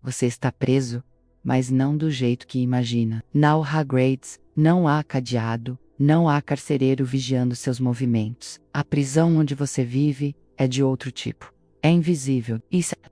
Você está preso, mas não do jeito que imagina. Não há grades, não há cadeado, não há carcereiro vigiando seus movimentos. A prisão onde você vive é de outro tipo. É invisível.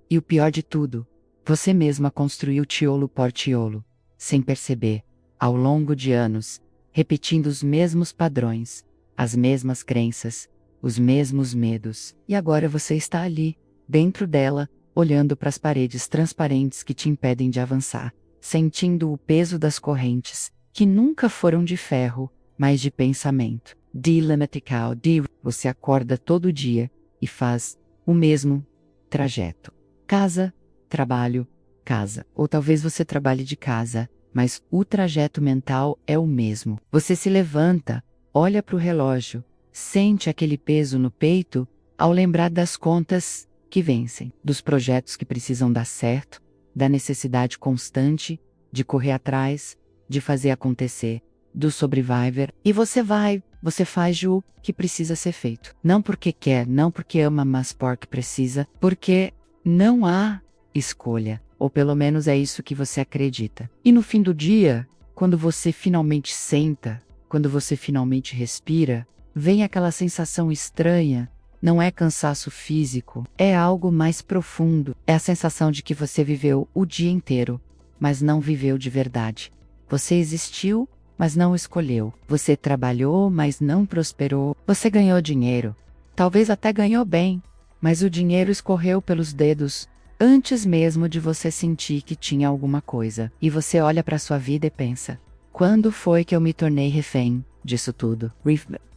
E o pior de tudo, você mesma construiu tiolo por tiolo, sem perceber, ao longo de anos, repetindo os mesmos padrões, as mesmas crenças, os mesmos medos. E agora você está ali, dentro dela, olhando para as paredes transparentes que te impedem de avançar, sentindo o peso das correntes, que nunca foram de ferro, mas de pensamento. Você acorda todo dia e faz o mesmo trajeto. Casa, trabalho, casa. Ou talvez você trabalhe de casa, mas o trajeto mental é o mesmo. Você se levanta, olha para o relógio, sente aquele peso no peito ao lembrar das contas que vencem, dos projetos que precisam dar certo, da necessidade constante de correr atrás, de fazer acontecer, do Survivor, e você faz o que precisa ser feito. Não porque quer, não porque ama, mas porque precisa, porque não há escolha, ou pelo menos é isso que você acredita. E no fim do dia, quando você finalmente senta, quando você finalmente respira, vem aquela sensação estranha. Não é cansaço físico, é algo mais profundo. É a sensação de que você viveu o dia inteiro, mas não viveu de verdade. Você existiu, mas não escolheu. Você trabalhou, mas não prosperou. Você ganhou dinheiro. Talvez até ganhou bem, mas o dinheiro escorreu pelos dedos antes mesmo de você sentir que tinha alguma coisa. E você olha para sua vida e pensa: quando foi que eu me tornei refém disso tudo?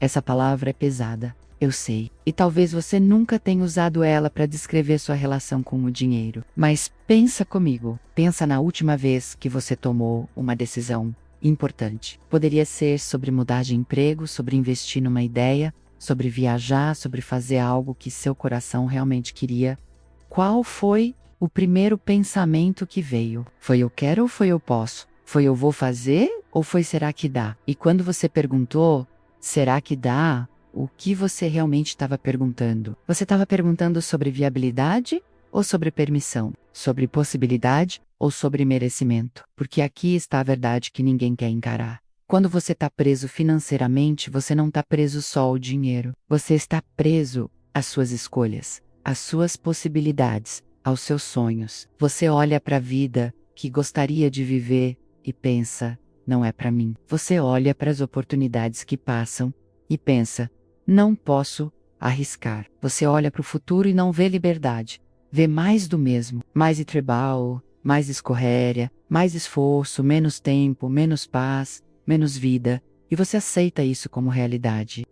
Essa palavra é pesada. Eu sei. E talvez você nunca tenha usado ela para descrever sua relação com o dinheiro. Mas pensa comigo. Pensa na última vez que você tomou uma decisão importante. Poderia ser sobre mudar de emprego, sobre investir numa ideia, sobre viajar, sobre fazer algo que seu coração realmente queria. Qual foi o primeiro pensamento que veio? Foi eu quero ou foi eu posso? Foi eu vou fazer ou foi será que dá? E quando você perguntou, será que dá? O que você realmente estava perguntando? Você estava perguntando sobre viabilidade ou sobre permissão? Sobre possibilidade ou sobre merecimento? Porque aqui está a verdade que ninguém quer encarar. Quando você está preso financeiramente, você não está preso só ao dinheiro. Você está preso às suas escolhas, às suas possibilidades, aos seus sonhos. Você olha para a vida que gostaria de viver e pensa: não é para mim. Você olha para as oportunidades que passam e pensa: não posso arriscar. Você olha para o futuro e não vê liberdade. Vê mais do mesmo. Mais trabalho, mais escorréria, mais esforço, menos tempo, menos paz, menos vida. E você aceita isso como realidade,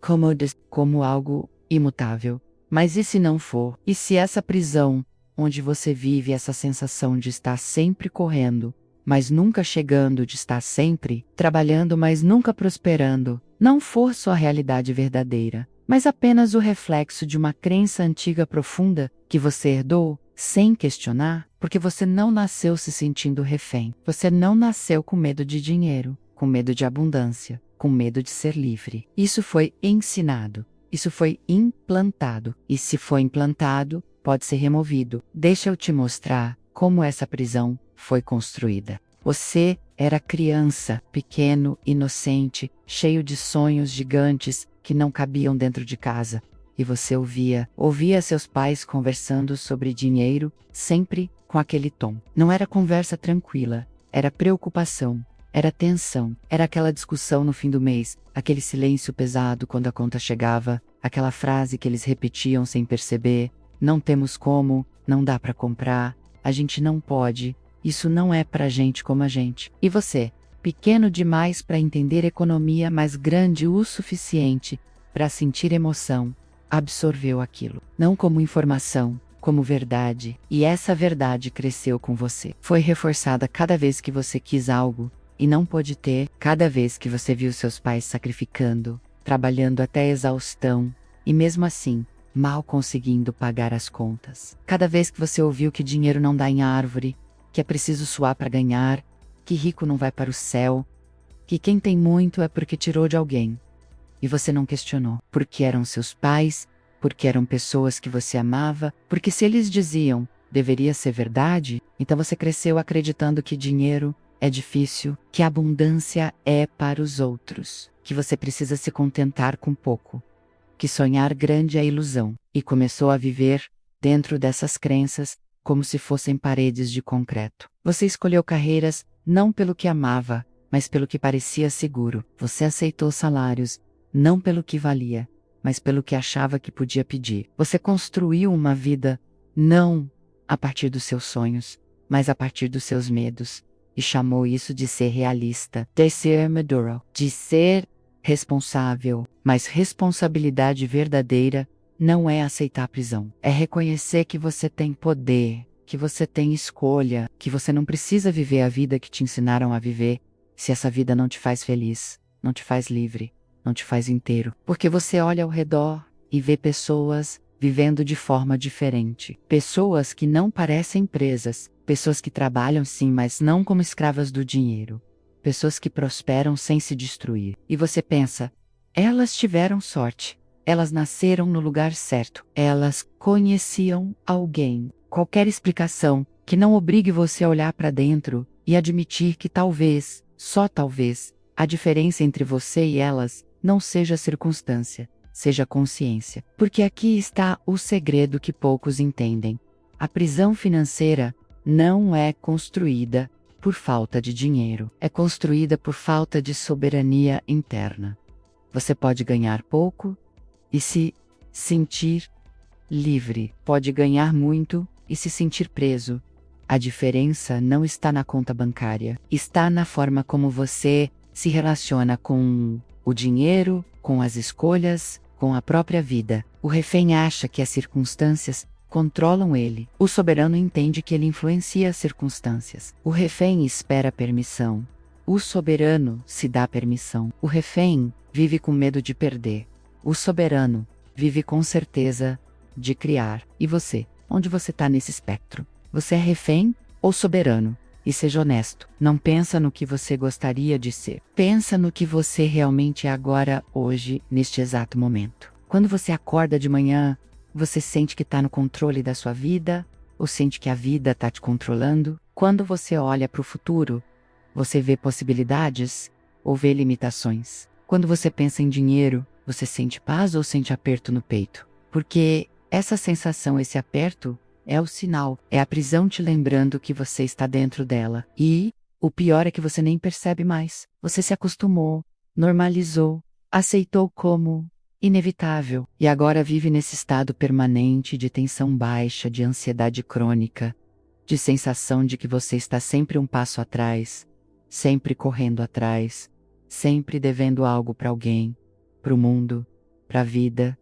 como algo imutável. Mas e se não for? E se essa prisão, onde você vive essa sensação de estar sempre correndo, mas nunca chegando, de estar sempre trabalhando, mas nunca prosperando, não for sua realidade verdadeira, mas apenas o reflexo de uma crença antiga profunda que você herdou sem questionar, porque você não nasceu se sentindo refém. Você não nasceu com medo de dinheiro, com medo de abundância, com medo de ser livre. Isso foi ensinado, isso foi implantado, e se foi implantado, pode ser removido. Deixa eu te mostrar como essa prisão foi construída. Você era criança, pequeno, inocente, cheio de sonhos gigantes que não cabiam dentro de casa. E você ouvia seus pais conversando sobre dinheiro, sempre com aquele tom. Não era conversa tranquila, era preocupação, era tensão, era aquela discussão no fim do mês, aquele silêncio pesado quando a conta chegava, aquela frase que eles repetiam sem perceber: não temos como, não dá para comprar, a gente não pode. Isso não é pra gente como a gente. E você, pequeno demais para entender economia, mas grande o suficiente para sentir emoção, absorveu aquilo. Não como informação, como verdade. E essa verdade cresceu com você. Foi reforçada cada vez que você quis algo e não pôde ter, cada vez que você viu seus pais sacrificando, trabalhando até exaustão, e mesmo assim, mal conseguindo pagar as contas. Cada vez que você ouviu que dinheiro não dá em árvore, que é preciso suar para ganhar, que rico não vai para o céu, que quem tem muito é porque tirou de alguém. E você não questionou, porque eram seus pais, porque eram pessoas que você amava, porque se eles diziam, deveria ser verdade? Então você cresceu acreditando que dinheiro é difícil, que a abundância é para os outros, que você precisa se contentar com pouco, que sonhar grande é ilusão, e começou a viver dentro dessas crenças como se fossem paredes de concreto. Você escolheu carreiras não pelo que amava, mas pelo que parecia seguro. Você aceitou salários não pelo que valia, mas pelo que achava que podia pedir. Você construiu uma vida não a partir dos seus sonhos, mas a partir dos seus medos, e chamou isso de ser realista, de ser maduro, de ser responsável. Mas responsabilidade verdadeira não é aceitar a prisão. É reconhecer que você tem poder, que você tem escolha, que você não precisa viver a vida que te ensinaram a viver, se essa vida não te faz feliz, não te faz livre, não te faz inteiro. Porque você olha ao redor e vê pessoas vivendo de forma diferente. Pessoas que não parecem presas, pessoas que trabalham sim, mas não como escravas do dinheiro. Pessoas que prosperam sem se destruir. E você pensa, elas tiveram sorte. Elas nasceram no lugar certo. Elas conheciam alguém. Qualquer explicação que não obrigue você a olhar para dentro e admitir que talvez, só talvez, a diferença entre você e elas não seja circunstância, seja consciência. Porque aqui está o segredo que poucos entendem. A prisão financeira não é construída por falta de dinheiro. É construída por falta de soberania interna. Você pode ganhar pouco e se sentir livre. Pode ganhar muito e se sentir preso. A diferença não está na conta bancária. Está na forma como você se relaciona com o dinheiro, com as escolhas, com a própria vida. O refém acha que as circunstâncias controlam ele. O soberano entende que ele influencia as circunstâncias. O refém espera permissão. O soberano se dá permissão. O refém vive com medo de perder. O soberano vive com certeza de criar. E você? Onde você está nesse espectro? Você é refém ou soberano? E seja honesto. Não pensa no que você gostaria de ser. Pensa no que você realmente é agora, hoje, neste exato momento. Quando você acorda de manhã, você sente que está no controle da sua vida? Ou sente que a vida está te controlando? Quando você olha para o futuro, você vê possibilidades ou vê limitações? Quando você pensa em dinheiro, você sente paz ou sente aperto no peito? Porque essa sensação, esse aperto, é o sinal, é a prisão te lembrando que você está dentro dela. E o pior é que você nem percebe mais. Você se acostumou, normalizou, aceitou como inevitável. E agora vive nesse estado permanente de tensão baixa, de ansiedade crônica, de sensação de que você está sempre um passo atrás, sempre correndo atrás, sempre devendo algo para alguém, para o mundo, para a vida.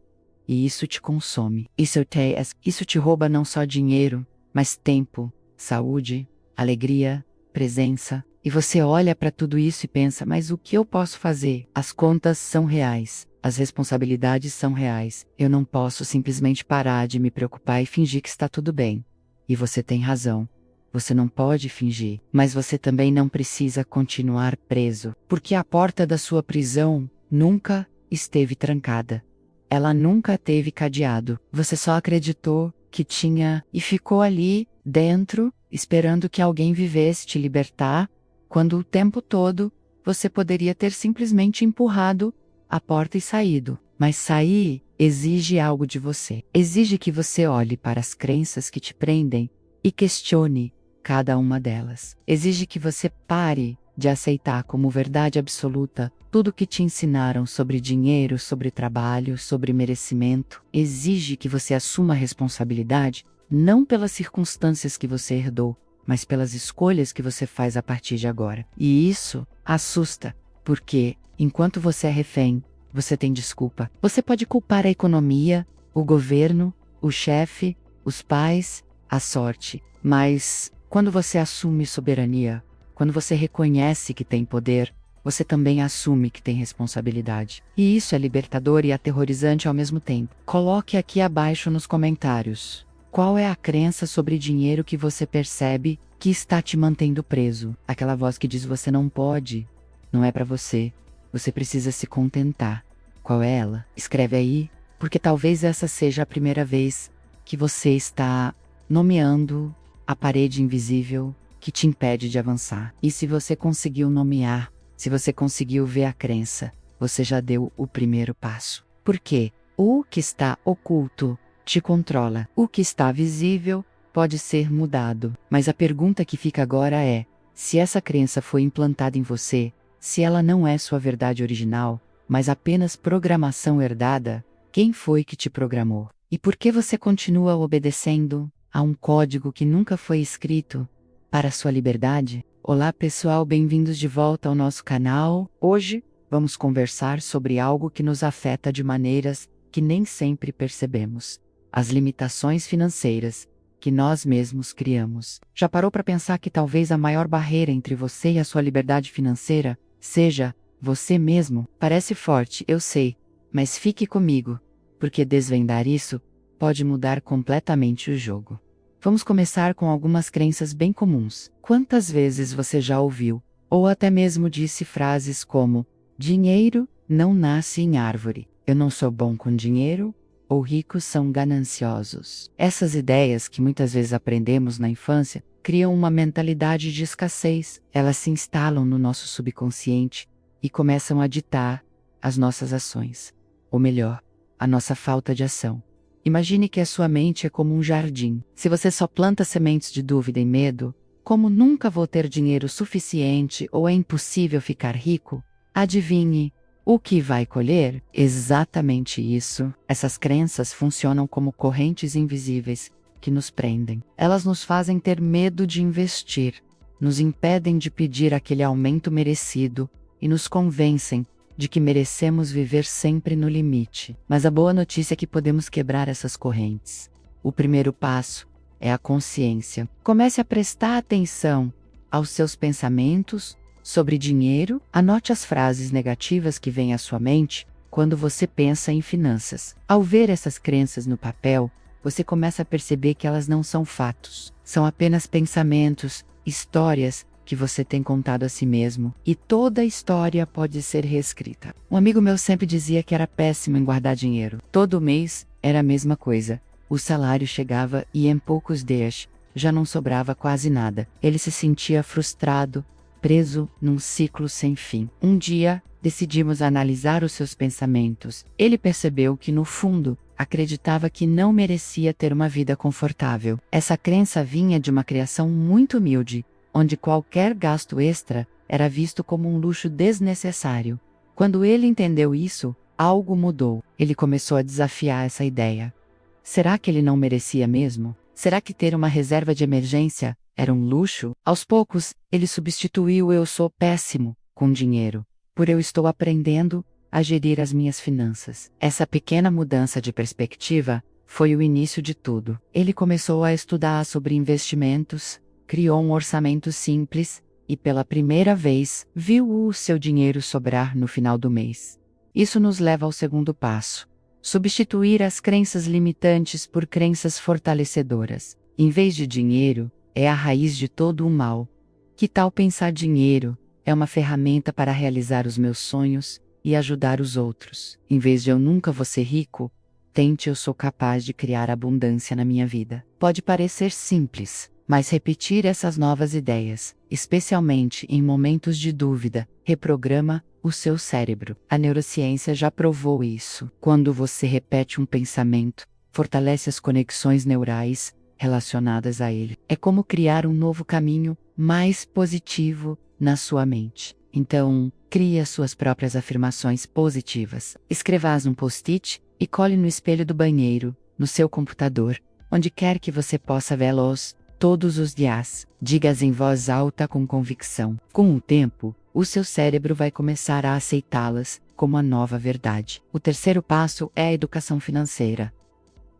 E isso te consome. Isso te rouba não só dinheiro, mas tempo, saúde, alegria, presença. E você olha para tudo isso e pensa, mas o que eu posso fazer? As contas são reais. As responsabilidades são reais. Eu não posso simplesmente parar de me preocupar e fingir que está tudo bem. E você tem razão. Você não pode fingir, mas você também não precisa continuar preso, porque a porta da sua prisão nunca esteve trancada. Ela nunca teve cadeado. Você só acreditou que tinha e ficou ali, dentro, esperando que alguém vivesse te libertar, quando o tempo todo você poderia ter simplesmente empurrado a porta e saído. Mas sair exige algo de você. Exige que você olhe para as crenças que te prendem e questione cada uma delas. Exige que você pare de aceitar como verdade absoluta tudo que te ensinaram sobre dinheiro, sobre trabalho, sobre merecimento. Exige que você assuma a responsabilidade não pelas circunstâncias que você herdou, mas pelas escolhas que você faz a partir de agora. E isso assusta, porque enquanto você é refém, você tem desculpa. Você pode culpar a economia, o governo, o chefe, os pais, a sorte. Mas quando você assume soberania, quando você reconhece que tem poder, você também assume que tem responsabilidade. E isso é libertador e aterrorizante ao mesmo tempo. Coloque aqui abaixo nos comentários. Qual é a crença sobre dinheiro que você percebe que está te mantendo preso? Aquela voz que diz você não pode, não é para você. Você precisa se contentar. Qual é ela? Escreve aí, porque talvez essa seja a primeira vez que você está nomeando a parede invisível que te impede de avançar. E se você conseguiu nomear, se você conseguiu ver a crença, você já deu o primeiro passo. Por quê? O que está oculto te controla. O que está visível pode ser mudado. Mas a pergunta que fica agora é: se essa crença foi implantada em você, se ela não é sua verdade original, mas apenas programação herdada, quem foi que te programou? E por que você continua obedecendo a um código que nunca foi escrito para a sua liberdade? Olá pessoal, bem-vindos de volta ao nosso canal. Hoje vamos conversar sobre algo que nos afeta de maneiras que nem sempre percebemos: as limitações financeiras que nós mesmos criamos. Já parou para pensar que talvez a maior barreira entre você e a sua liberdade financeira seja você mesmo? Parece forte, eu sei, mas fique comigo, porque desvendar isso pode mudar completamente o jogo. Vamos começar com algumas crenças bem comuns. Quantas vezes você já ouviu, ou até mesmo disse frases como: dinheiro não nasce em árvore, eu não sou bom com dinheiro, ou ricos são gananciosos? Essas ideias que muitas vezes aprendemos na infância criam uma mentalidade de escassez. Elas se instalam no nosso subconsciente e começam a ditar as nossas ações. Ou melhor, a nossa falta de ação. Imagine que a sua mente é como um jardim. Se você só planta sementes de dúvida e medo, como nunca vou ter dinheiro suficiente ou é impossível ficar rico, adivinhe o que vai colher? Exatamente isso. Essas crenças funcionam como correntes invisíveis que nos prendem. Elas nos fazem ter medo de investir, nos impedem de pedir aquele aumento merecido e nos convencem de que merecemos viver sempre no limite. Mas a boa notícia é que podemos quebrar essas correntes. O primeiro passo é a consciência. Comece a prestar atenção aos seus pensamentos sobre dinheiro. Anote as frases negativas que vêm à sua mente quando você pensa em finanças. Ao ver essas crenças no papel, você começa a perceber que elas não são fatos. São apenas pensamentos, histórias que você tem contado a si mesmo, e toda a história pode ser reescrita. Um amigo meu sempre dizia que era péssimo em guardar dinheiro. Todo mês era a mesma coisa. O salário chegava e em poucos dias já não sobrava quase nada. Ele se sentia frustrado, preso num ciclo sem fim. Um dia, decidimos analisar os seus pensamentos. Ele percebeu que, no fundo, acreditava que não merecia ter uma vida confortável. Essa crença vinha de uma criação muito humilde, onde qualquer gasto extra era visto como um luxo desnecessário. Quando ele entendeu isso, algo mudou. Ele começou a desafiar essa ideia. Será que ele não merecia mesmo? Será que ter uma reserva de emergência era um luxo? Aos poucos, ele substituiu o "eu sou péssimo" com dinheiro, por "eu estou aprendendo a gerir as minhas finanças". Essa pequena mudança de perspectiva foi o início de tudo. Ele começou a estudar sobre investimentos, criou um orçamento simples e, pela primeira vez, viu o seu dinheiro sobrar no final do mês. Isso nos leva ao segundo passo: substituir as crenças limitantes por crenças fortalecedoras. Em vez de dinheiro, é a raiz de todo o mal. Que tal pensar dinheiro é uma ferramenta para realizar os meus sonhos e ajudar os outros? Em vez de "eu nunca vou ser rico", tente "eu sou capaz de criar abundância na minha vida". Pode parecer simples, mas repetir essas novas ideias, especialmente em momentos de dúvida, reprograma o seu cérebro. A neurociência já provou isso. Quando você repete um pensamento, fortalece as conexões neurais relacionadas a ele. É como criar um novo caminho mais positivo na sua mente. Então, crie as suas próprias afirmações positivas. Escreva-as num post-it e cole no espelho do banheiro, no seu computador, onde quer que você possa vê-los todos os dias. Diga-as em voz alta com convicção. Com o tempo, o seu cérebro vai começar a aceitá-las como a nova verdade. O terceiro passo é a educação financeira.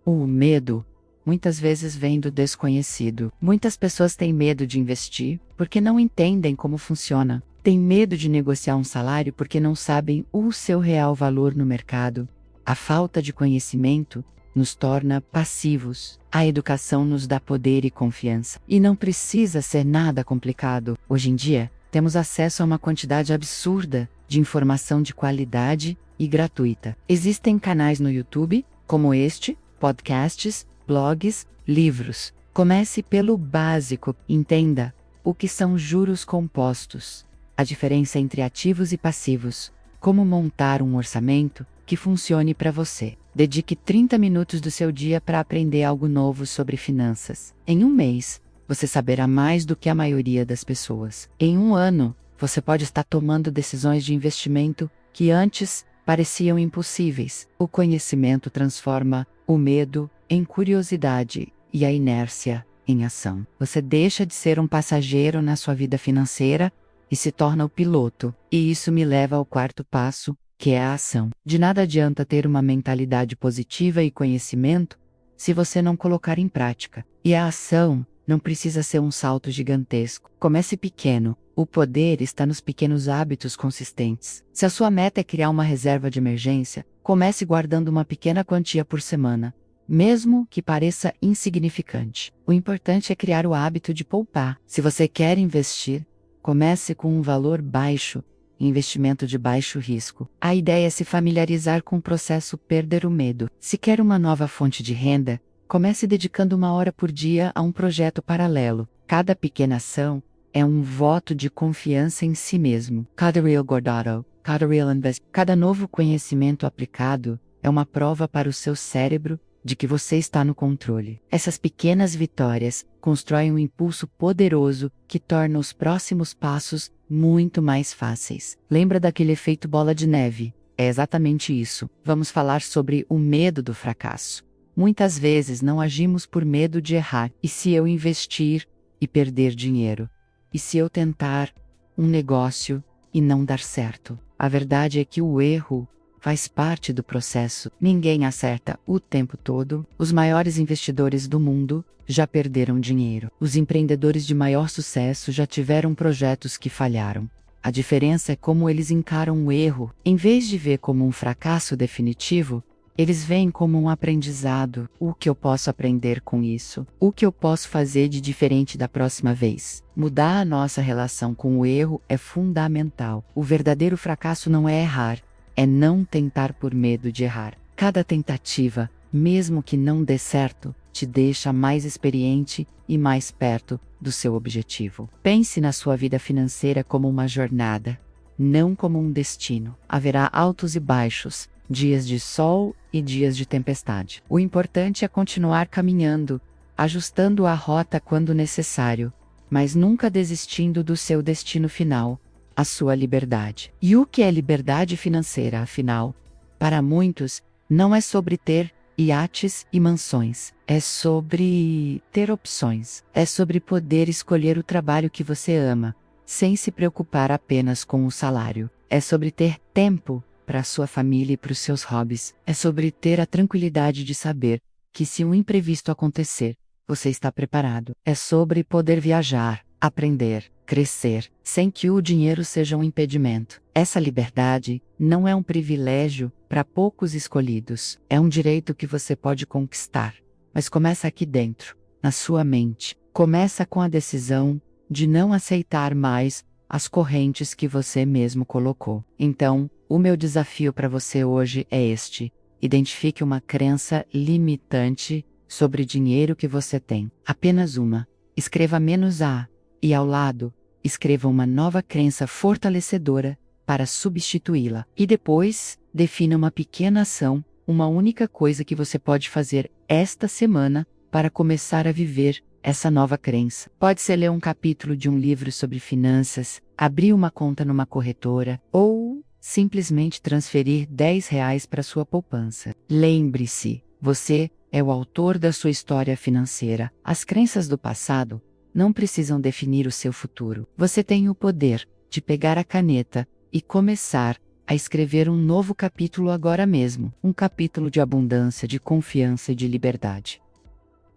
O medo muitas vezes vem do desconhecido. Muitas pessoas têm medo de investir porque não entendem como funciona. Têm medo de negociar um salário porque não sabem o seu real valor no mercado. A falta de conhecimento nos torna passivos. A educação nos dá poder e confiança. E não precisa ser nada complicado. Hoje em dia, temos acesso a uma quantidade absurda de informação de qualidade e gratuita. Existem canais no YouTube, como este, podcasts, blogs, livros, Comece pelo básico. Entenda o que são juros compostos, a diferença entre ativos e passivos, como montar um orçamento que funcione para você. Dedique 30 minutos do seu dia para aprender algo novo sobre finanças. Em um mês, você saberá mais do que a maioria das pessoas. Em um ano, você pode estar tomando decisões de investimento que antes pareciam impossíveis. O conhecimento transforma o medo em curiosidade e a inércia em ação. Você deixa de ser um passageiro na sua vida financeira e se torna o piloto. E isso me leva ao quarto passo, que é a ação. De nada adianta ter uma mentalidade positiva e conhecimento se você não colocar em prática. E a ação não precisa ser um salto gigantesco. Comece pequeno. O poder está nos pequenos hábitos consistentes. Se a sua meta é criar uma reserva de emergência, comece guardando uma pequena quantia por semana, mesmo que pareça insignificante. O importante é criar o hábito de poupar. Se você quer investir, comece com um valor baixo, investimento de baixo risco. A ideia é se familiarizar com o processo, perder o medo. Se quer uma nova fonte de renda, comece dedicando 1 hora por dia a um projeto paralelo. Cada pequena ação é um voto de confiança em si mesmo. Cada real guardado, cada real invest, cada novo conhecimento aplicado é uma prova para o seu cérebro de que você está no controle. Essas pequenas vitórias constroem um impulso poderoso que torna os próximos passos muito mais fáceis. Lembra daquele efeito bola de neve? É exatamente isso. Vamos falar sobre o medo do fracasso. Muitas vezes não agimos por medo de errar. E se eu investir e perder dinheiro? E se eu tentar um negócio e não dar certo? A verdade é que o erro faz parte do processo. Ninguém acerta o tempo todo. Os maiores investidores do mundo já perderam dinheiro. Os empreendedores de maior sucesso já tiveram projetos que falharam. A diferença é como eles encaram o erro. Em vez de ver como um fracasso definitivo, eles veem como um aprendizado. O que eu posso aprender com isso? O que eu posso fazer de diferente da próxima vez? Mudar a nossa relação com o erro é fundamental. O verdadeiro fracasso não é errar, é não tentar por medo de errar. Cada tentativa, mesmo que não dê certo, te deixa mais experiente e mais perto do seu objetivo. Pense na sua vida financeira como uma jornada, não como um destino. Haverá altos e baixos, dias de sol e dias de tempestade. O importante é continuar caminhando, ajustando a rota quando necessário, mas nunca desistindo do seu destino final, a sua liberdade. E o que é liberdade financeira, afinal? Para muitos, não é sobre ter iates e mansões. É sobre ter opções. É sobre poder escolher o trabalho que você ama, sem se preocupar apenas com o salário. É sobre ter tempo para a sua família e para os seus hobbies. É sobre ter a tranquilidade de saber que se um imprevisto acontecer, você está preparado. É sobre poder viajar, aprender, crescer, sem que o dinheiro seja um impedimento. Essa liberdade não é um privilégio para poucos escolhidos. É um direito que você pode conquistar. Mas começa aqui dentro, na sua mente. Começa com a decisão de não aceitar mais as correntes que você mesmo colocou. Então, o meu desafio para você hoje é este: identifique uma crença limitante sobre dinheiro que você tem. Apenas uma. Escreva menos A. E ao lado, escreva uma nova crença fortalecedora para substituí-la. E depois, defina uma pequena ação, uma única coisa que você pode fazer esta semana para começar a viver essa nova crença. Pode ser ler um capítulo de um livro sobre finanças, abrir uma conta numa corretora, ou simplesmente transferir R$ 10 para sua poupança. Lembre-se, você é o autor da sua história financeira. As crenças do passado não precisam definir o seu futuro. Você tem o poder de pegar a caneta e começar a escrever um novo capítulo agora mesmo. Um capítulo de abundância, de confiança e de liberdade.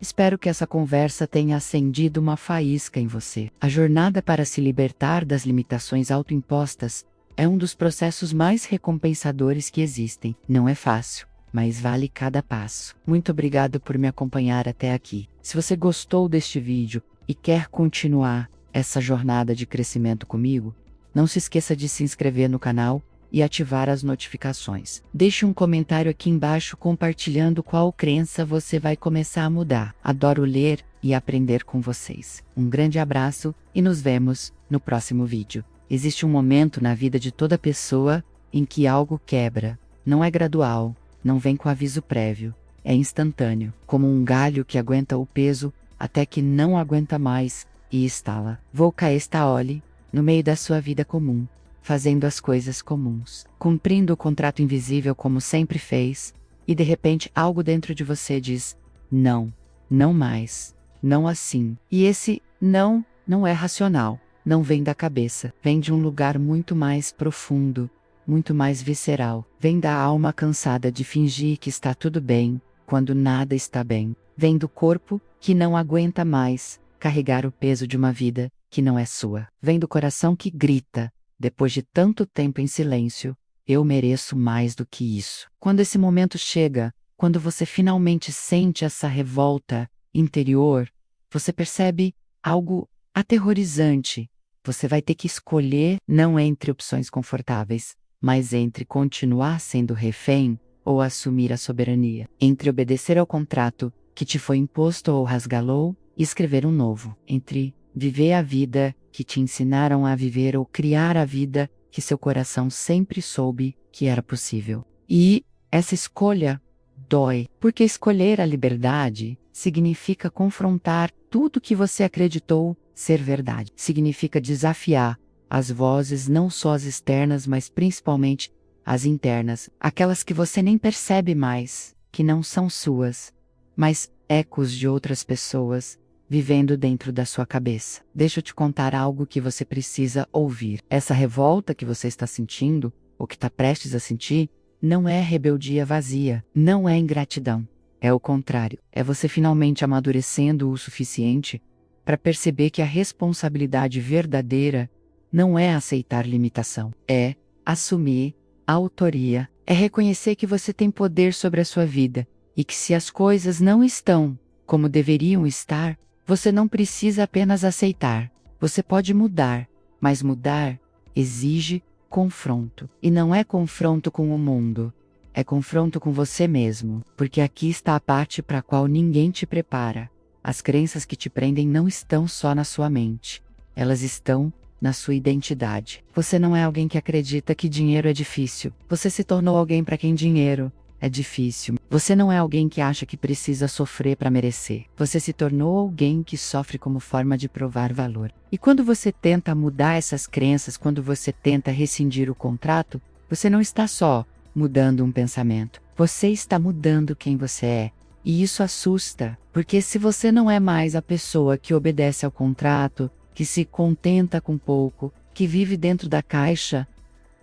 Espero que essa conversa tenha acendido uma faísca em você. A jornada para se libertar das limitações autoimpostas é um dos processos mais recompensadores que existem. Não é fácil, mas vale cada passo. Muito obrigado por me acompanhar até aqui. Se você gostou deste vídeo e quer continuar essa jornada de crescimento comigo, não se esqueça de se inscrever no canal e ativar as notificações. Deixe um comentário aqui embaixo compartilhando qual crença você vai começar a mudar. Adoro ler e aprender com vocês. Um grande abraço e nos vemos no próximo vídeo. Existe um momento na vida de toda pessoa em que algo quebra. Não é gradual, não vem com aviso prévio. É instantâneo, como um galho que aguenta o peso até que não aguenta mais e estala. Volca esta olhe no meio da sua vida comum, fazendo as coisas comuns, cumprindo o contrato invisível como sempre fez, e de repente algo dentro de você diz: não, não mais, não assim. E esse não é racional, não vem da cabeça, vem de um lugar muito mais profundo, muito mais visceral. Vem da alma cansada de fingir que está tudo bem, quando nada está bem. Vem do corpo que não aguenta mais carregar o peso de uma vida que não é sua. Vem do coração que grita, depois de tanto tempo em silêncio: eu mereço mais do que isso. Quando esse momento chega, quando você finalmente sente essa revolta interior, você percebe algo aterrorizante. Você vai ter que escolher não entre opções confortáveis, mas entre continuar sendo refém ou assumir a soberania. Entre obedecer ao contrato que te foi imposto ou rasgalou e escrever um novo. Entre viver a vida que te ensinaram a viver ou criar a vida que seu coração sempre soube que era possível. E essa escolha dói, porque escolher a liberdade significa confrontar tudo que você acreditou ser verdade. Significa desafiar as vozes, não só as externas, mas principalmente as internas, aquelas que você nem percebe mais, que não são suas, mas ecos de outras pessoas vivendo dentro da sua cabeça. Deixa eu te contar algo que você precisa ouvir. Essa revolta que você está sentindo, ou que está prestes a sentir, não é rebeldia vazia, não é ingratidão. É o contrário, é você finalmente amadurecendo o suficiente para perceber que a responsabilidade verdadeira não é aceitar limitação, é assumir a autoria, é reconhecer que você tem poder sobre a sua vida e que se as coisas não estão como deveriam estar, você não precisa apenas aceitar, você pode mudar, mas mudar exige confronto. E não é confronto com o mundo, é confronto com você mesmo, porque aqui está a parte para a qual ninguém te prepara. As crenças que te prendem não estão só na sua mente, elas estão na sua identidade. Você não é alguém que acredita que dinheiro é difícil, você se tornou alguém para quem dinheiro é difícil. Você não é alguém que acha que precisa sofrer para merecer. Você se tornou alguém que sofre como forma de provar valor. E quando você tenta mudar essas crenças, quando você tenta rescindir o contrato, você não está só mudando um pensamento. Você está mudando quem você é. E isso assusta, porque se você não é mais a pessoa que obedece ao contrato, que se contenta com pouco, que vive dentro da caixa,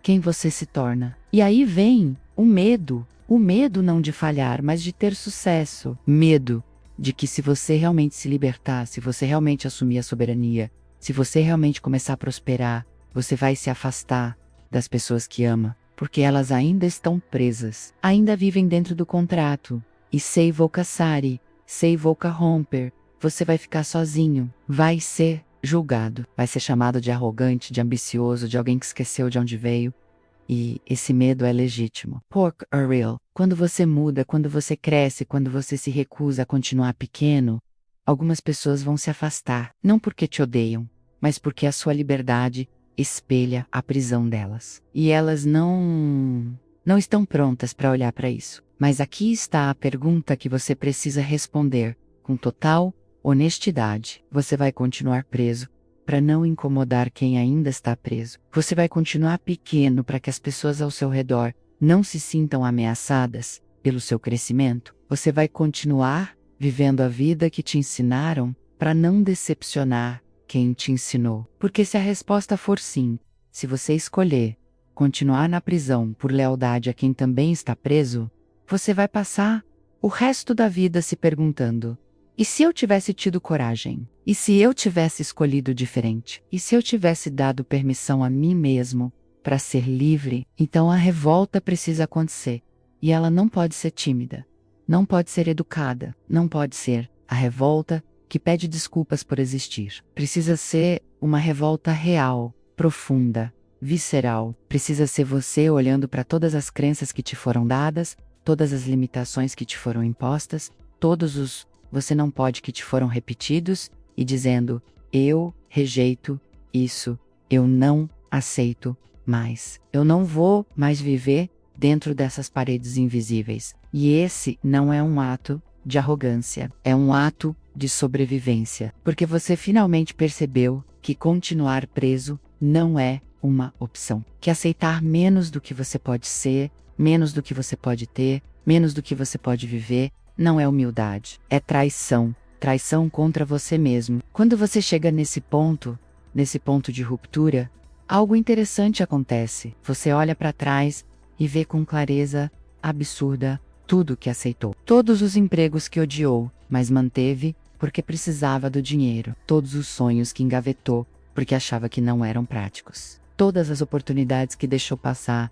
quem você se torna? E aí vem o medo. O medo não de falhar, mas de ter sucesso. Medo de que se você realmente se libertar, se você realmente assumir a soberania, se você realmente começar a prosperar, você vai se afastar das pessoas que ama, porque elas ainda estão presas, ainda vivem dentro do contrato. E sei vou caçare, sei vou romper, você vai ficar sozinho, vai ser julgado, vai ser chamado de arrogante, de ambicioso, de alguém que esqueceu de onde veio. E esse medo é legítimo. Pork or real. Quando você muda, quando você cresce, quando você se recusa a continuar pequeno, algumas pessoas vão se afastar, não porque te odeiam, mas porque a sua liberdade espelha a prisão delas. E elas não estão prontas para olhar para isso. Mas aqui está a pergunta que você precisa responder com total honestidade. Você vai continuar preso para não incomodar quem ainda está preso? Você vai continuar pequeno para que as pessoas ao seu redor não se sintam ameaçadas pelo seu crescimento? Você vai continuar vivendo a vida que te ensinaram para não decepcionar quem te ensinou? Porque se a resposta for sim, se você escolher continuar na prisão por lealdade a quem também está preso, você vai passar o resto da vida se perguntando: e se eu tivesse tido coragem? E se eu tivesse escolhido diferente? E se eu tivesse dado permissão a mim mesmo para ser livre? Então a revolta precisa acontecer. E ela não pode ser tímida. Não pode ser educada. Não pode ser a revolta que pede desculpas por existir. Precisa ser uma revolta real, profunda, visceral. Precisa ser você olhando para todas as crenças que te foram dadas, todas as limitações que te foram impostas, todos os você não pode que te foram repetidos e dizendo: eu rejeito isso, eu não aceito mais. Eu não vou mais viver dentro dessas paredes invisíveis. E esse não é um ato de arrogância, é um ato de sobrevivência, porque você finalmente percebeu que continuar preso não é uma opção, que aceitar menos do que você pode ser, menos do que você pode ter, menos do que você pode viver, não é humildade, é traição, traição contra você mesmo. Quando você chega nesse ponto de ruptura, algo interessante acontece. Você olha para trás e vê com clareza absurda tudo que aceitou. Todos os empregos que odiou, mas manteve porque precisava do dinheiro. Todos os sonhos que engavetou porque achava que não eram práticos. Todas as oportunidades que deixou passar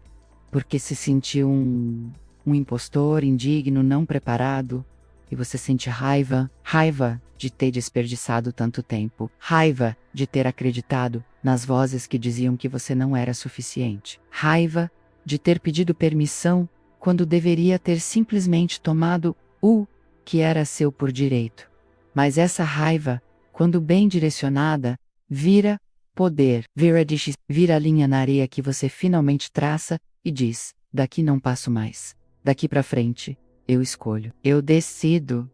porque se sentiu um impostor, indigno, não preparado. E você sente raiva de ter desperdiçado tanto tempo, raiva de ter acreditado nas vozes que diziam que você não era suficiente, raiva de ter pedido permissão quando deveria ter simplesmente tomado o que era seu por direito. Mas essa raiva, quando bem direcionada, vira poder, vira a linha na areia que você finalmente traça e diz: daqui não passo mais, daqui para frente eu escolho, eu decido,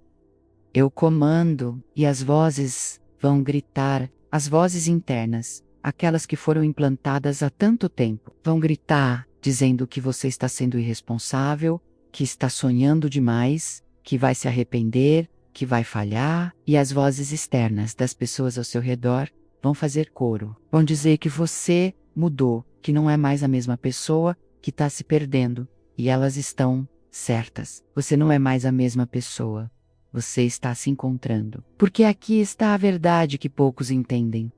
eu comando. E as vozes vão gritar, as vozes internas, aquelas que foram implantadas há tanto tempo, vão gritar, dizendo que você está sendo irresponsável, que está sonhando demais, que vai se arrepender, que vai falhar. E as vozes externas das pessoas ao seu redor vão fazer coro, vão dizer que você mudou, que não é mais a mesma pessoa, que está se perdendo. E elas estão certas. Você não é mais a mesma pessoa. Você está se encontrando. Porque aqui está a verdade que poucos entendem.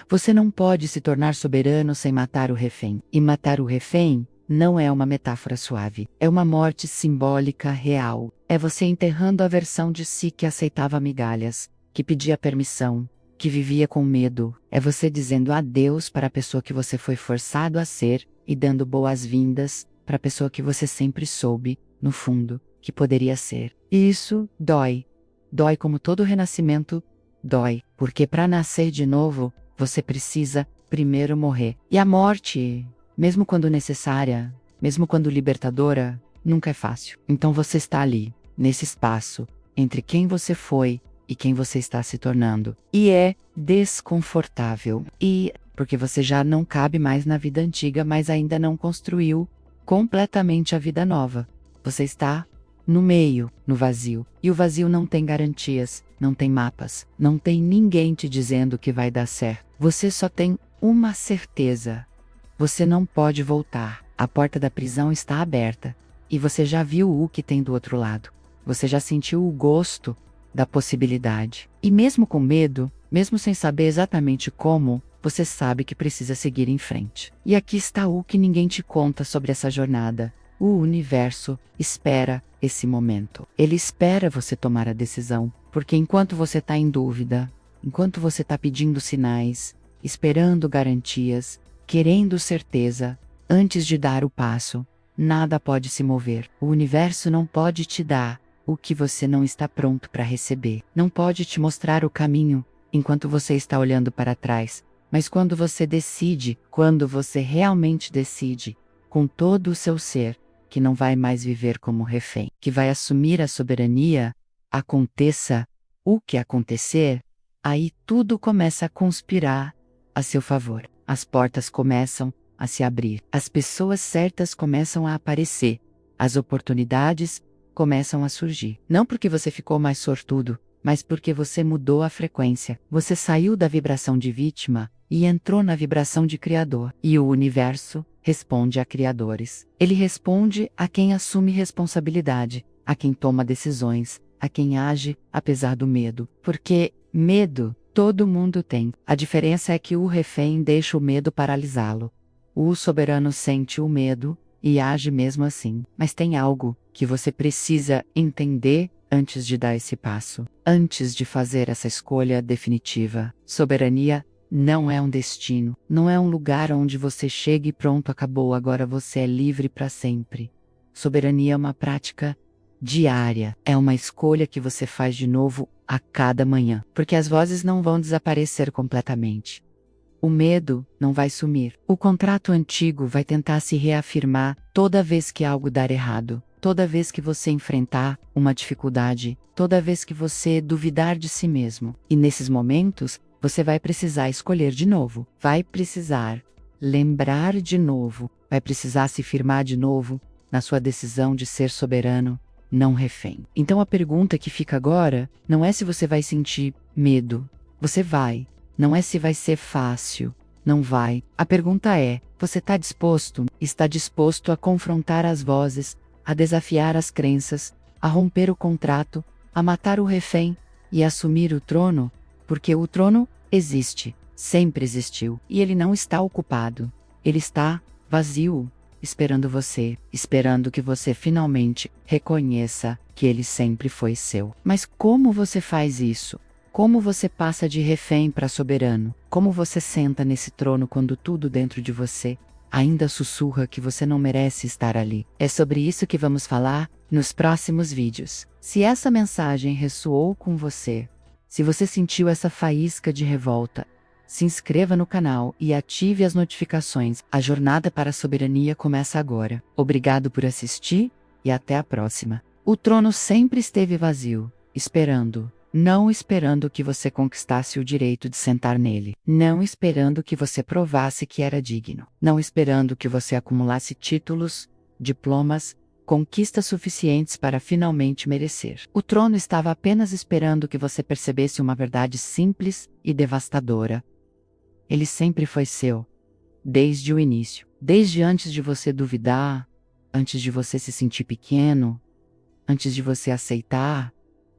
Você não pode se tornar soberano sem matar o refém. E matar o refém não é uma metáfora suave. É uma morte simbólica real. É você enterrando a versão de si que aceitava migalhas, que pedia permissão, que vivia com medo. É você dizendo adeus para a pessoa que você foi forçado a ser e dando boas-vindas para a pessoa que você sempre soube, no fundo, que poderia ser. E isso dói. Dói como todo renascimento dói, porque para nascer de novo, você precisa primeiro morrer. E a morte, mesmo quando necessária, mesmo quando libertadora, nunca é fácil. Então você está ali, nesse espaço, entre quem você foi e quem você está se tornando. E é desconfortável. E porque você já não cabe mais na vida antiga, mas ainda não construiu completamente a vida nova. Você está no meio, no vazio. E o vazio não tem garantias, não tem mapas, não tem ninguém te dizendo que vai dar certo. Você só tem uma certeza. Você não pode voltar. A porta da prisão está aberta. E você já viu o que tem do outro lado. Você já sentiu o gosto da possibilidade. E mesmo com medo, mesmo sem saber exatamente como, você sabe que precisa seguir em frente. E aqui está o que ninguém te conta sobre essa jornada. O universo espera esse momento. Ele espera você tomar a decisão, porque enquanto você está em dúvida, enquanto você está pedindo sinais, esperando garantias, querendo certeza, antes de dar o passo, nada pode se mover. O universo não pode te dar o que você não está pronto para receber. Não pode te mostrar o caminho enquanto você está olhando para trás. Mas quando você decide, quando você realmente decide, com todo o seu ser, que não vai mais viver como refém, que vai assumir a soberania, aconteça o que acontecer, aí tudo começa a conspirar a seu favor. As portas começam a se abrir, as pessoas certas começam a aparecer, as oportunidades começam a surgir. Não porque você ficou mais sortudo, mas porque você mudou a frequência. Você saiu da vibração de vítima e entrou na vibração de criador. E o universo responde a criadores. Ele responde a quem assume responsabilidade, a quem toma decisões, a quem age apesar do medo. Porque medo todo mundo tem. A diferença é que o refém deixa o medo paralisá-lo. O soberano sente o medo e age mesmo assim. Mas tem algo que você precisa entender antes de dar esse passo, antes de fazer essa escolha definitiva. Soberania não é um destino, não é um lugar onde você chega e pronto, acabou, agora você é livre para sempre. Soberania é uma prática diária. É uma escolha que você faz de novo a cada manhã, porque as vozes não vão desaparecer completamente. O medo não vai sumir. O contrato antigo vai tentar se reafirmar toda vez que algo dar errado, toda vez que você enfrentar uma dificuldade, toda vez que você duvidar de si mesmo. E nesses momentos, você vai precisar escolher de novo, vai precisar lembrar de novo, vai precisar se firmar de novo na sua decisão de ser soberano, não refém. Então a pergunta que fica agora não é se você vai sentir medo. Você vai. Não é se vai ser fácil. Não vai. A pergunta é: você está disposto? Está disposto a confrontar as vozes, a desafiar as crenças, a romper o contrato, a matar o refém e assumir o trono? Porque o trono existe, sempre existiu, e ele não está ocupado. Ele está vazio, esperando você, esperando que você finalmente reconheça que ele sempre foi seu. Mas como você faz isso? Como você passa de refém para soberano? Como você senta nesse trono quando tudo dentro de você ainda sussurra que você não merece estar ali? É sobre isso que vamos falar nos próximos vídeos. Se essa mensagem ressoou com você, se você sentiu essa faísca de revolta, se inscreva no canal e ative as notificações. A jornada para a soberania começa agora. Obrigado por assistir e até a próxima. O trono sempre esteve vazio, esperando. Não esperando que você conquistasse o direito de sentar nele. Não esperando que você provasse que era digno. Não esperando que você acumulasse títulos, diplomas, conquistas suficientes para finalmente merecer. O trono estava apenas esperando que você percebesse uma verdade simples e devastadora. Ele sempre foi seu. Desde o início. Desde antes de você duvidar, antes de você se sentir pequeno, antes de você aceitar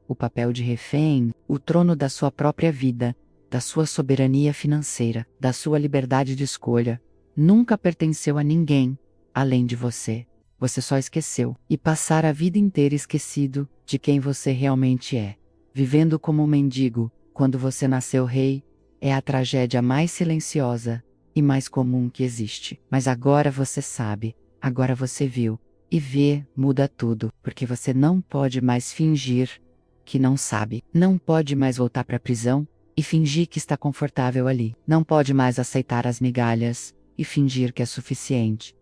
o papel de refém, o trono da sua própria vida, da sua soberania financeira, da sua liberdade de escolha, nunca pertenceu a ninguém além de você. Você só esqueceu. E passar a vida inteira esquecido de quem você realmente é. Vivendo como um mendigo, quando você nasceu rei, é a tragédia mais silenciosa e mais comum que existe. Mas agora você sabe, agora você viu. E ver muda tudo, porque você não pode mais fingir que não sabe. Não pode mais voltar para a prisão e fingir que está confortável ali. Não pode mais aceitar as migalhas e fingir que é suficiente.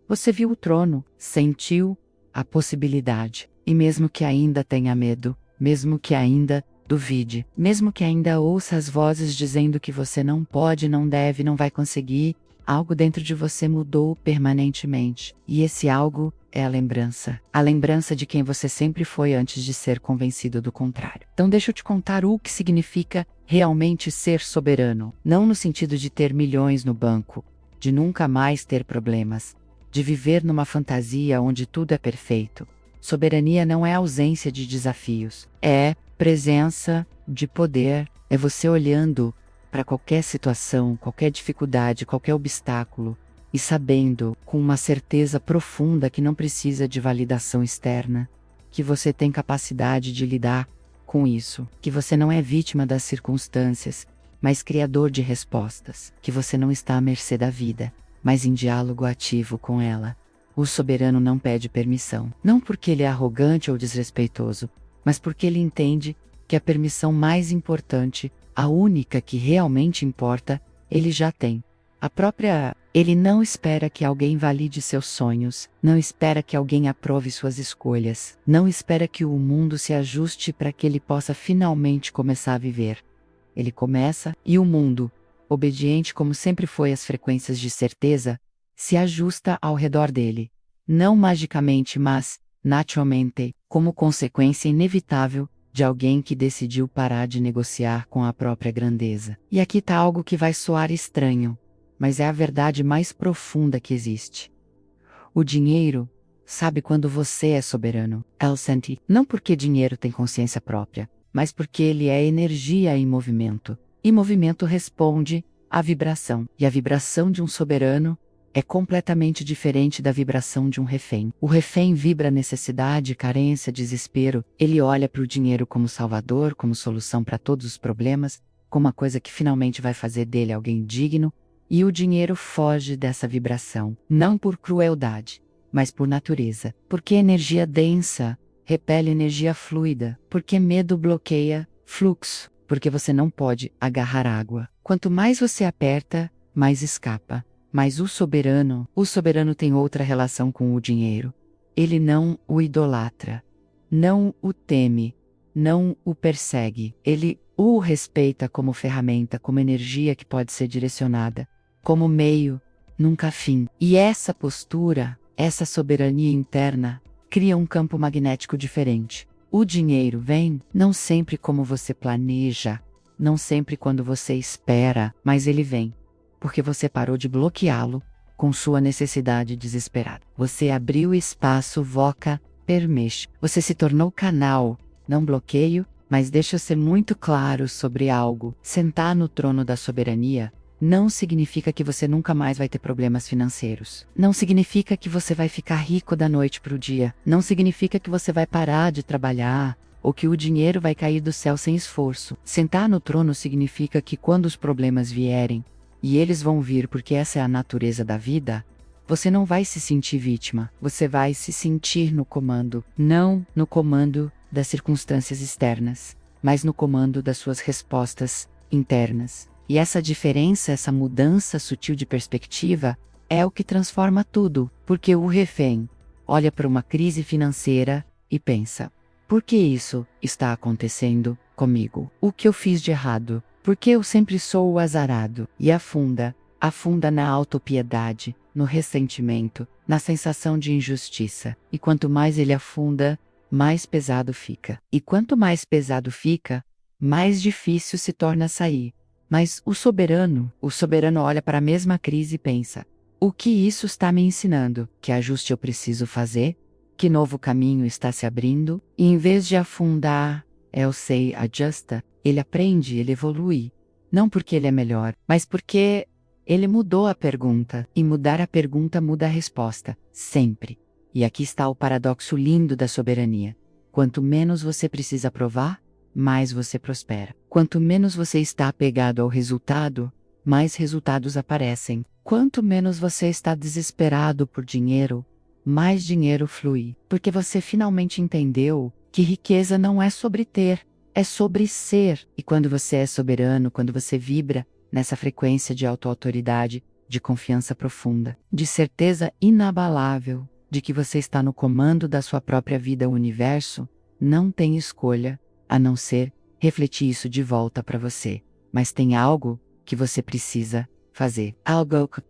Você viu o trono, sentiu a possibilidade, e mesmo que ainda tenha medo, mesmo que ainda duvide, mesmo que ainda ouça as vozes dizendo que você não pode, não deve, não vai conseguir, algo dentro de você mudou permanentemente. E esse algo é a lembrança de quem você sempre foi antes de ser convencido do contrário. Então deixa eu te contar o que significa realmente ser soberano. Não no sentido de ter milhões no banco, de nunca mais ter problemas, de viver numa fantasia onde tudo é perfeito. Soberania não é ausência de desafios, é presença de poder, é você olhando para qualquer situação, qualquer dificuldade, qualquer obstáculo, e sabendo, com uma certeza profunda que não precisa de validação externa, que você tem capacidade de lidar com isso, que você não é vítima das circunstâncias, mas criador de respostas, que você não está à mercê da vida, mas em diálogo ativo com ela. O soberano não pede permissão, não porque ele é arrogante ou desrespeitoso, mas porque ele entende que a permissão mais importante, a única que realmente importa, ele já tem. Ele não espera que alguém valide seus sonhos, não espera que alguém aprove suas escolhas, não espera que o mundo se ajuste para que ele possa finalmente começar a viver. Ele começa, e o mundo, obediente como sempre foi às frequências de certeza, se ajusta ao redor dele. Não magicamente, mas, naturalmente, como consequência inevitável de alguém que decidiu parar de negociar com a própria grandeza. E aqui está algo que vai soar estranho, mas é a verdade mais profunda que existe. O dinheiro sabe quando você é soberano. Ele sente, não porque dinheiro tem consciência própria, mas porque ele é energia em movimento. E movimento responde à vibração. E a vibração de um soberano é completamente diferente da vibração de um refém. O refém vibra necessidade, carência, desespero. Ele olha para o dinheiro como salvador, como solução para todos os problemas, como uma coisa que finalmente vai fazer dele alguém digno. E o dinheiro foge dessa vibração, não por crueldade, mas por natureza. Porque energia densa repele energia fluida, porque medo bloqueia fluxo, porque você não pode agarrar água. Quanto mais você aperta, mais escapa. Mas o soberano tem outra relação com o dinheiro. Ele não o idolatra, não o teme, não o persegue. Ele o respeita como ferramenta, como energia que pode ser direcionada, como meio, nunca fim. E essa postura, essa soberania interna, cria um campo magnético diferente. O dinheiro vem não sempre como você planeja, não sempre quando você espera, mas ele vem porque você parou de bloqueá-lo com sua necessidade desesperada. Você abriu espaço, voca, permexe. Você se tornou canal, não bloqueio, mas deixa eu ser muito claro sobre algo. Sentar no trono da soberania não significa que você nunca mais vai ter problemas financeiros. Não significa que você vai ficar rico da noite para o dia. Não significa que você vai parar de trabalhar ou que o dinheiro vai cair do céu sem esforço. Sentar no trono significa que quando os problemas vierem, e eles vão vir porque essa é a natureza da vida, você não vai se sentir vítima, você vai se sentir no comando, não no comando das circunstâncias externas, mas no comando das suas respostas internas. E essa diferença, essa mudança sutil de perspectiva, é o que transforma tudo, porque o refém olha para uma crise financeira e pensa: por que isso está acontecendo comigo? O que eu fiz de errado? Porque eu sempre sou o azarado. E afunda na autopiedade, no ressentimento, na sensação de injustiça. E quanto mais ele afunda, mais pesado fica. E quanto mais pesado fica, mais difícil se torna sair. Mas o soberano olha para a mesma crise e pensa: o que isso está me ensinando? Que ajuste eu preciso fazer? Que novo caminho está se abrindo? E em vez de afundar, eu sei, ajusta, ele aprende, ele evolui. Não porque ele é melhor, mas porque ele mudou a pergunta. E mudar a pergunta muda a resposta, sempre. E aqui está o paradoxo lindo da soberania. Quanto menos você precisa provar, mais você prospera. Quanto menos você está apegado ao resultado, mais resultados aparecem. Quanto menos você está desesperado por dinheiro, mais dinheiro flui. Porque você finalmente entendeu que riqueza não é sobre ter, é sobre ser. E quando você é soberano, quando você vibra nessa frequência de autoautoridade, de confiança profunda, de certeza inabalável de que você está no comando da sua própria vida, o universo não tem escolha a não ser refletir isso de volta para você. Mas tem algo que você precisa fazer.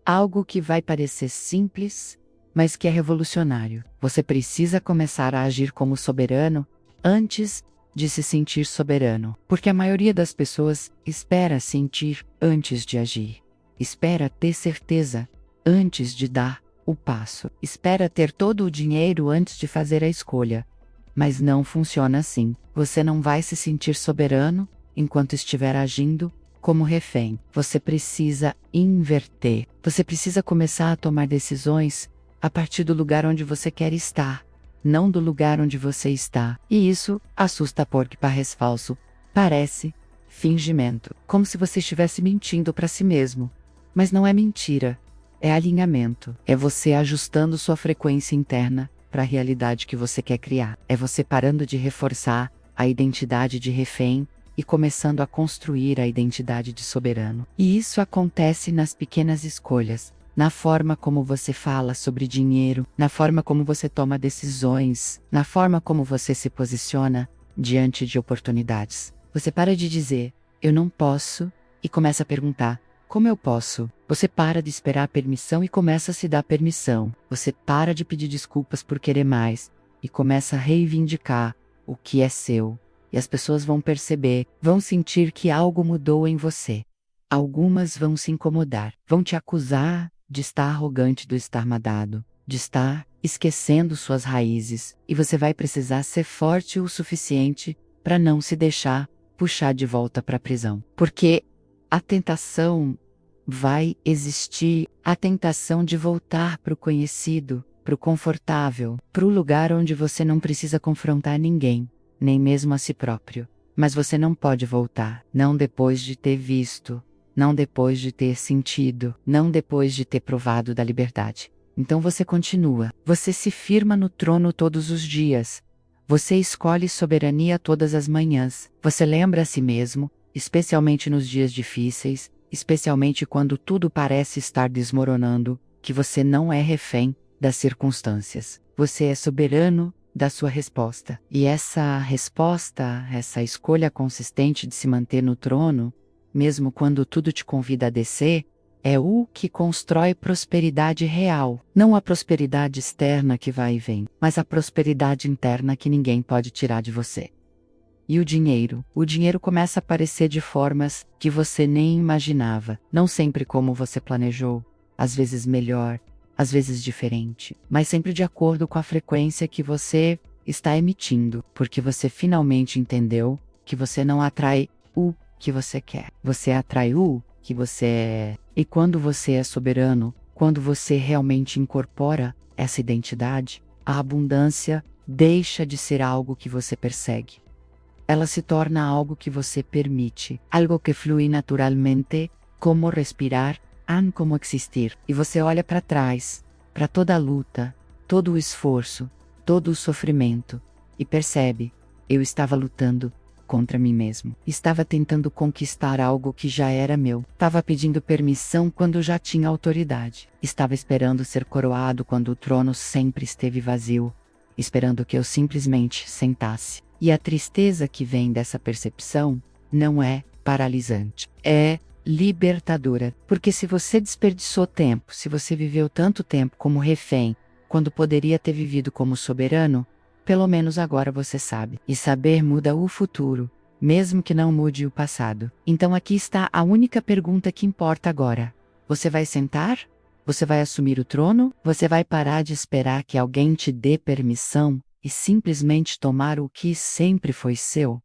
Algo que vai parecer simples, mas que é revolucionário. Você precisa começar a agir como soberano antes de se sentir soberano. Porque a maioria das pessoas espera sentir antes de agir. Espera ter certeza antes de dar o passo. Espera ter todo o dinheiro antes de fazer a escolha. Mas não funciona assim. Você não vai se sentir soberano enquanto estiver agindo como refém. Você precisa inverter. Você precisa começar a tomar decisões a partir do lugar onde você quer estar, não do lugar onde você está. E isso assusta porque parece falso. Parece fingimento, como se você estivesse mentindo para si mesmo. Mas não é mentira, é alinhamento. É você ajustando sua frequência interna para a realidade que você quer criar. É você parando de reforçar a identidade de refém e começando a construir a identidade de soberano. E isso acontece nas pequenas escolhas, na forma como você fala sobre dinheiro, na forma como você toma decisões, na forma como você se posiciona diante de oportunidades. Você para de dizer, eu não posso, e começa a perguntar, como eu posso? Você para de esperar permissão e começa a se dar permissão. Você para de pedir desculpas por querer mais e começa a reivindicar o que é seu. E as pessoas vão perceber, vão sentir que algo mudou em você. Algumas vão se incomodar, vão te acusar de estar arrogante, do estar madado, de estar esquecendo suas raízes. E você vai precisar ser forte o suficiente para não se deixar puxar de volta para a prisão. Porque a tentação vai existir, a tentação de voltar para o conhecido, para o confortável, para o lugar onde você não precisa confrontar ninguém, nem mesmo a si próprio. Mas você não pode voltar, não depois de ter visto, não depois de ter sentido, não depois de ter provado da liberdade. Então você continua, você se firma no trono todos os dias, Você escolhe soberania todas as manhãs. Você lembra a si mesmo, especialmente nos dias difíceis, especialmente quando tudo parece estar desmoronando, que você não é refém das circunstâncias. Você é soberano da sua resposta. E essa resposta, essa escolha consistente de se manter no trono, mesmo quando tudo te convida a descer, é o que constrói prosperidade real. Não a prosperidade externa que vai e vem, mas a prosperidade interna que ninguém pode tirar de você. E o dinheiro? O dinheiro começa a aparecer de formas que você nem imaginava. Não sempre como você planejou, às vezes melhor, às vezes diferente, mas sempre de acordo com a frequência que você está emitindo, porque você finalmente entendeu que você não atrai o que você quer. Você atrai o que você é. E quando você é soberano, quando você realmente incorpora essa identidade, a abundância deixa de ser algo que você persegue. Ela se torna algo que você permite, algo que flui naturalmente, como respirar, como existir. E você olha para trás, para toda a luta, todo o esforço, todo o sofrimento, e percebe: eu estava lutando contra mim mesmo. Estava tentando conquistar algo que já era meu. Estava pedindo permissão quando já tinha autoridade. Estava esperando ser coroado quando o trono sempre esteve vazio, esperando que eu simplesmente sentasse. E a tristeza que vem dessa percepção não é paralisante, é libertadora. Porque se você desperdiçou tempo, se você viveu tanto tempo como refém, quando poderia ter vivido como soberano, pelo menos agora você sabe. E saber muda o futuro, mesmo que não mude o passado. Então aqui está a única pergunta que importa agora. Você vai sentar? Você vai assumir o trono? Você vai parar de esperar que alguém te dê permissão e simplesmente tomar o que sempre foi seu?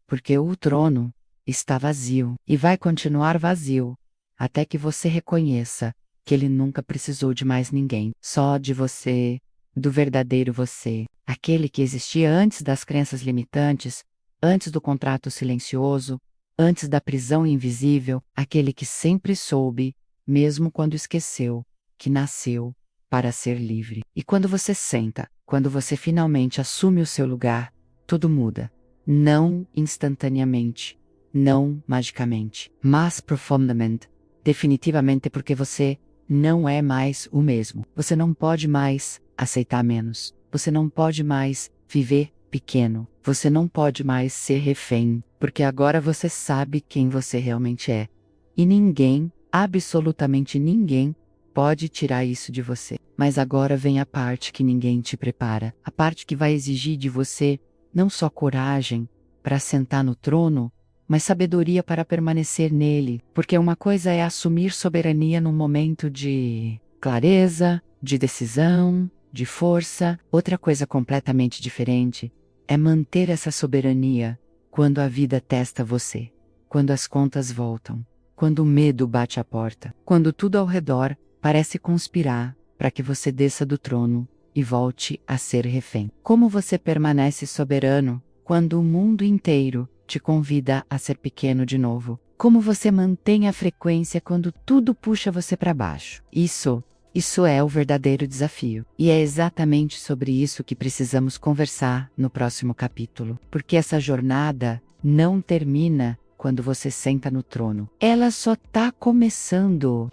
Porque o trono está vazio e vai continuar vazio até que você reconheça que ele nunca precisou de mais ninguém, só de você, do verdadeiro você, aquele que existia antes das crenças limitantes, antes do contrato silencioso, antes da prisão invisível, aquele que sempre soube, mesmo quando esqueceu, que nasceu para ser livre. E quando você senta, quando você finalmente assume o seu lugar, tudo muda. Não instantaneamente, não magicamente, mas profundamente, definitivamente, porque você não é mais o mesmo. Você não pode mais aceitar menos. Você não pode mais viver pequeno. Você não pode mais ser refém, porque agora você sabe quem você realmente é. E ninguém, absolutamente ninguém, pode tirar isso de você. Mas agora vem a parte que ninguém te prepara. A parte que vai exigir de você não só coragem para sentar no trono, mas sabedoria para permanecer nele. Porque uma coisa é assumir soberania num momento de clareza, de decisão, de força. Outra coisa completamente diferente é manter essa soberania quando a vida testa você, quando as contas voltam, quando o medo bate à porta, quando tudo ao redor parece conspirar para que você desça do trono e volte a ser refém. Como você permanece soberano quando o mundo inteiro te convida a ser pequeno de novo? Como você mantém a frequência quando tudo puxa você para baixo? Isso é o verdadeiro desafio. E é exatamente sobre isso que precisamos conversar no próximo capítulo. Porque essa jornada não termina quando você senta no trono. Ela só tá começando.